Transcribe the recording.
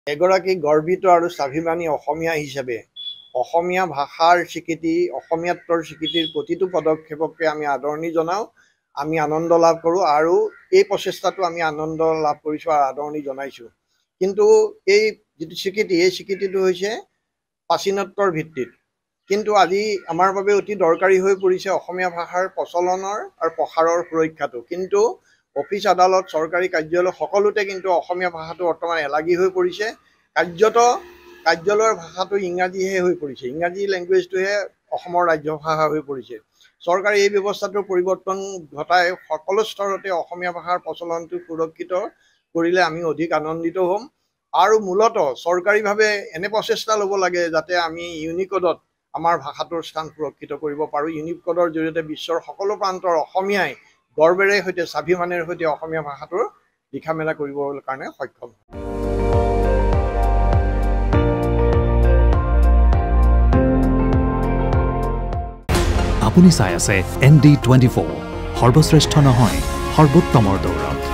এগৰাকী গৰ্বিত আৰু স্বাভিমানী অসমীয়া হিচাপে অসমীয়া ভাষাৰ স্বীকৃতি, অসমীয়াত্বৰ স্বীকৃতিৰ প্ৰতিটো পদক্ষেপকে আমি আদৰণি জনাওঁ, আমি আনন্দ লাভ কৰোঁ আৰু এই প্ৰচেষ্টাটো আমি আনন্দ লাভ কৰিছোঁ আৰু আদৰণি জনাইছোঁ। কিন্তু এই যিটো স্বীকৃতি, এই স্বীকৃতিটো হৈছে প্ৰাচীনত্বৰ ভিত্তিত। কিন্তু আজি আমাৰ বাবে অতি দৰকাৰী হৈ পৰিছে অসমীয়া ভাষাৰ প্ৰচলনৰ আৰু প্ৰসাৰৰ সুৰক্ষাটো। কিন্তু অফিচ, আদালত, চৰকাৰী কাৰ্যালয় সকলোতে কিন্তু অসমীয়া ভাষাটো বৰ্তমান এলাগী হৈ পৰিছে। কাৰ্যত কাৰ্যালয়ৰ ভাষাটো ইংৰাজীহে হৈ পৰিছে, ইংৰাজী লেংগুৱেজটোহে অসমৰ ৰাজ্য ভাষা হৈ পৰিছে। চৰকাৰে এই ব্যৱস্থাটোৰ পৰিৱৰ্তন ঘটাই সকলো স্তৰতে অসমীয়া ভাষাৰ প্ৰচলনটো সুৰক্ষিত কৰিলে আমি অধিক আনন্দিত হ'ম। আৰু মূলতঃ চৰকাৰীভাৱে এনে প্ৰচেষ্টা ল'ব লাগে যাতে আমি ইউনিকোডত আমাৰ ভাষাটোৰ স্থান সুৰক্ষিত কৰিব পাৰোঁ। ইউনিকোডৰ জৰিয়তে বিশ্বৰ সকলো প্ৰান্তৰ অসমীয়াই গৰ্বেৰে সৈতে, স্বাভিমানৰ সৈতে অসমীয়া ভাষাটোৰ লিখা মেলা কৰিবৰ কাৰণে সক্ষম। আপুনি চাই আছে ND24, সৰ্বশ্ৰেষ্ঠ নহয়, সৰ্বোত্তমৰ দৌৰত।